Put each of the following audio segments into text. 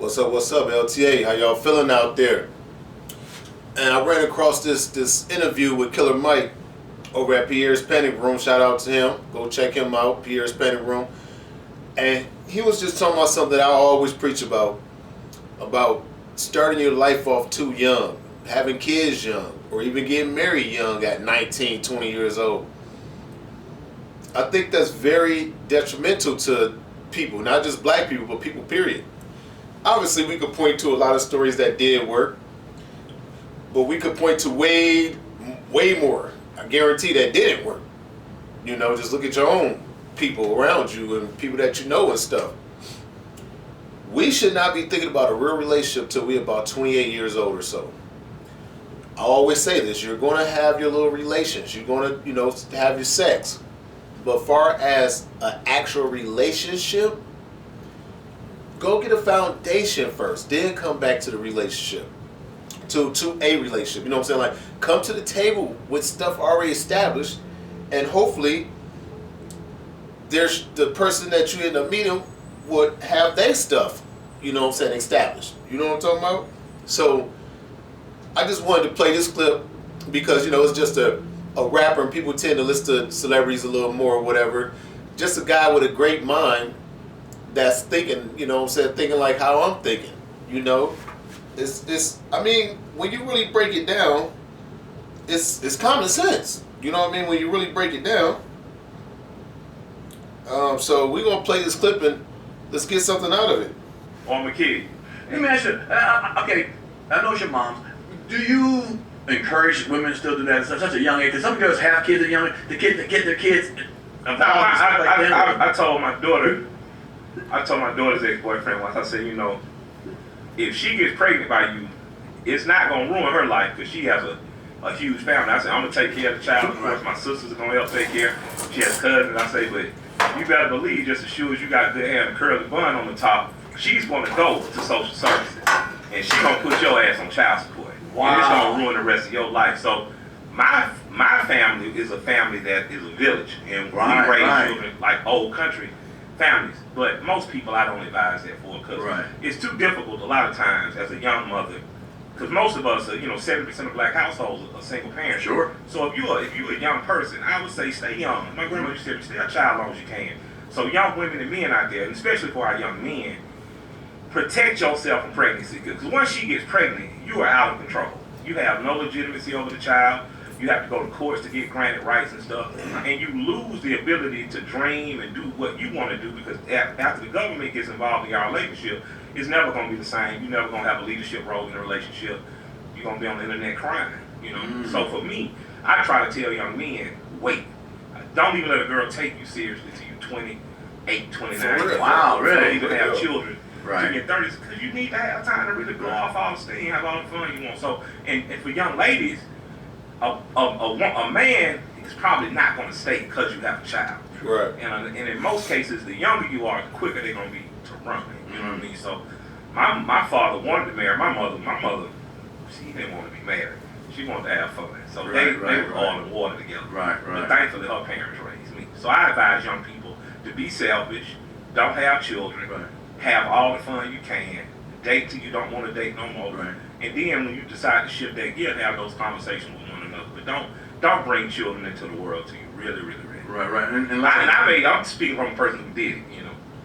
What's up, LTA? How y'all feeling out there? And I ran across this interview with Killer Mike over at Pierre's Panic Room. Shout out to him. Go check him out, Pierre's Panic Room. And he was just talking about something that I always preach about starting your life off too young, having kids young, or even getting married young at 19, 20 years old. I think that's very detrimental to people, not just black people, but people, period. Obviously, we could point to a lot of stories that did work, but we could point to way more, I guarantee, that didn't work. You know, just look at your own people around you and people that you know and stuff. We should not be thinking about a real relationship till we're about 28 years old or so. I always say this, you're going to have your little relations, you're going to, have your sex. But far as an actual relationship, go get a foundation first, then come back to the relationship, to a relationship. You know what I'm saying? Like, come to the table with stuff already established, and hopefully, there's the person that you end up meeting would have their stuff, you know what I'm saying, established. You know what I'm talking about? So, I just wanted to play this clip because, it's just a rapper, and people tend to listen to celebrities a little more or whatever. Just a guy with a great mind that's thinking, thinking like how I'm thinking, It's I mean, when you really break it down, it's common sense. You know what I mean? When you really break it down. So we're going to play this clip and let's get something out of it. On my kid. Let me ask you, okay, I know it's your mom's. Do you encourage women to still do that at such a young age? Because some girls have kids at young age, to get their kids. I told my daughter's ex-boyfriend once, I said, if she gets pregnant by you, it's not going to ruin her life because she has a huge family. I said, I'm going to take care of the child. Of course, my sisters are going to help take care. She has cousins. I say, but you better believe, just as sure as you got good hair and a curly bun on the top, she's going to go to social services. And she's going to put your ass on child support. Wow. And it's going to ruin the rest of your life. So my family is a family that is a village. And we raise children like old country families. But most people, I don't advise that for, because it's too difficult a lot of times as a young mother. Because most of us, 70% of black households are single parents. Sure. So if you're a young person, I would say stay young. My grandmother used to say, stay a child as long as you can. So young women and men out there, and especially for our young men, protect yourself from pregnancy. Because once she gets pregnant, you are out of control. You have no legitimacy over the child. You have to go to courts to get granted rights and stuff. And you lose the ability to dream and do what you want to do, because after the government gets involved in your relationship, it's never going to be the same. You're never going to have a leadership role in the relationship. You're going to be on the internet crying, So for me, I try to tell young men, wait. Don't even let a girl take you seriously till you're 28, 29. Wow, really? Don't even have children. Right. In your 30s, because you need to have time to really blow off all the steam, have all the fun you want. So, and for young ladies, a man is probably not going to stay because you have a child. Right. And in most cases, the younger you are, the quicker they're going to be to run. You know what I mean? So, my father wanted to marry my mother. My mother, she didn't want to be married. She wanted to have fun. So they were all in water together. Right. But thankfully, her parents raised me. So I advise young people to be selfish, don't have children. Right. Have all the fun you can. Date till you don't want to date no more. Right. And then when you decide to shift that gear, have those conversations with one another. But don't bring children into the world till you really, really ready. Right. I'm speaking from a person who did it.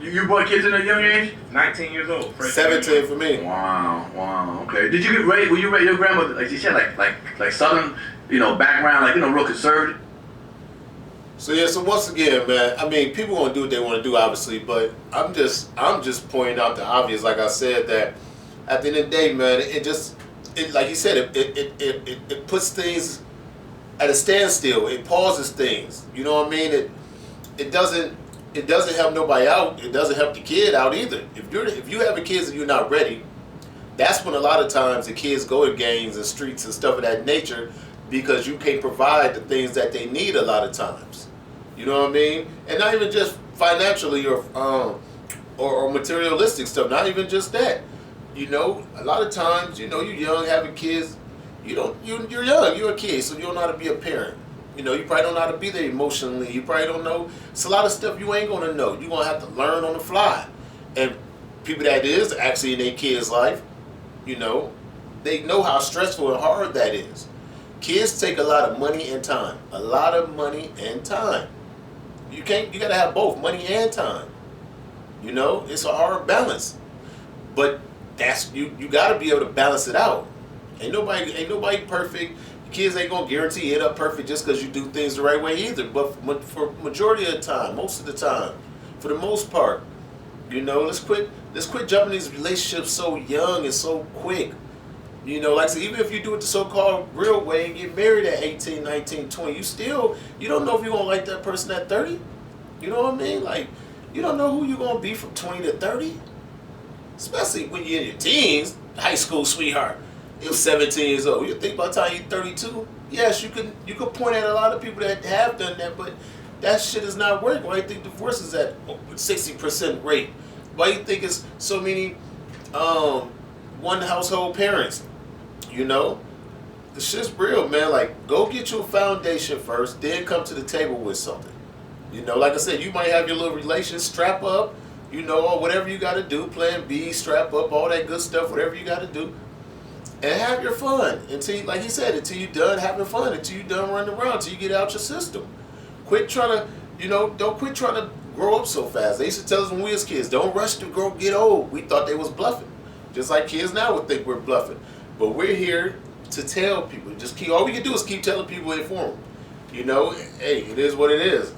You brought kids at a young age? 19 years old. 17 for me. Wow. Okay. Did you get raised? Were you raised? Your grandmother, like she said, like Southern, background, real conservative? So once again, man, I mean, people gonna do what they want to do, obviously, but I'm just pointing out the obvious. Like I said, that at the end of the day, man, it like you said, it puts things at a standstill. It pauses things. You know what I mean? It doesn't help nobody out. It doesn't help the kid out either. If you have kids and you're not ready, that's when a lot of times the kids go to gangs and streets and stuff of that nature, because you can't provide the things that they need a lot of times. You know what I mean? And not even just financially or materialistic stuff. Not even just that. A lot of times, you're young, having kids. You're young. You're a kid, so you don't know how to be a parent. You probably don't know how to be there emotionally. You probably don't know. It's a lot of stuff you ain't gonna know. You're gonna have to learn on the fly. And people that is actually in their kids' life, you know, they know how stressful and hard that is. Kids take a lot of money and time. A lot of money and time. You gotta have both, money and time. You know, it's a hard balance. But that's you gotta be able to balance it out. Ain't nobody perfect. Kids ain't gonna guarantee it up perfect just because you do things the right way either. But for majority of the time, most of the time, for the most part, you know, let's quit jumping these relationships so young and so quick. You know, like I said, even if you do it the so-called real way and get married at 18, 19, 20, you don't know if you're gonna like that person at 30. You know what I mean? Like, you don't know who you're gonna be from 20 to 30. Especially when you're in your teens, high school sweetheart. You're 17 years old. You think by the time you're 32, yes, you could point at a lot of people that have done that, but that shit is not working. Why do you think divorce is at 60% rate? Why do you think it's so many one household parents? You know? The shit's real, man. Like, go get you a foundation first, then come to the table with something. You know, like I said, you might have your little relation, strap up, you know, or whatever you got to do, plan B, strap up, all that good stuff, whatever you got to do. And have your fun until, like he said, until you're done having fun, until you're done running around, until you get out your system. Quit trying to, you know, don't quit trying to grow up so fast. They used to tell us when we was kids, don't rush to get old. We thought they was bluffing. Just like kids now would think we're bluffing. But we're here to tell people. All we can do is keep telling people, inform them. You know, hey, it is what it is.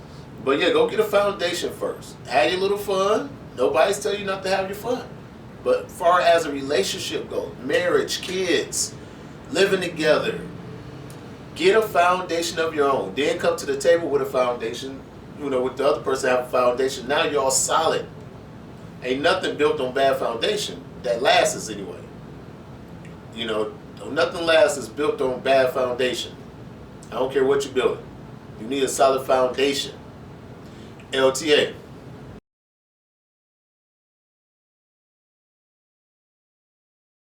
But yeah, go get a foundation first. Have your little fun. Nobody's telling you not to have your fun. But as far as a relationship goes, marriage, kids, living together, get a foundation of your own. Then come to the table with a foundation, you know, with the other person have a foundation. Now you're all solid. Ain't nothing built on bad foundation that lasts anyway. You know, nothing lasts is built on bad foundation. I don't care what you're building. You need a solid foundation. LTA.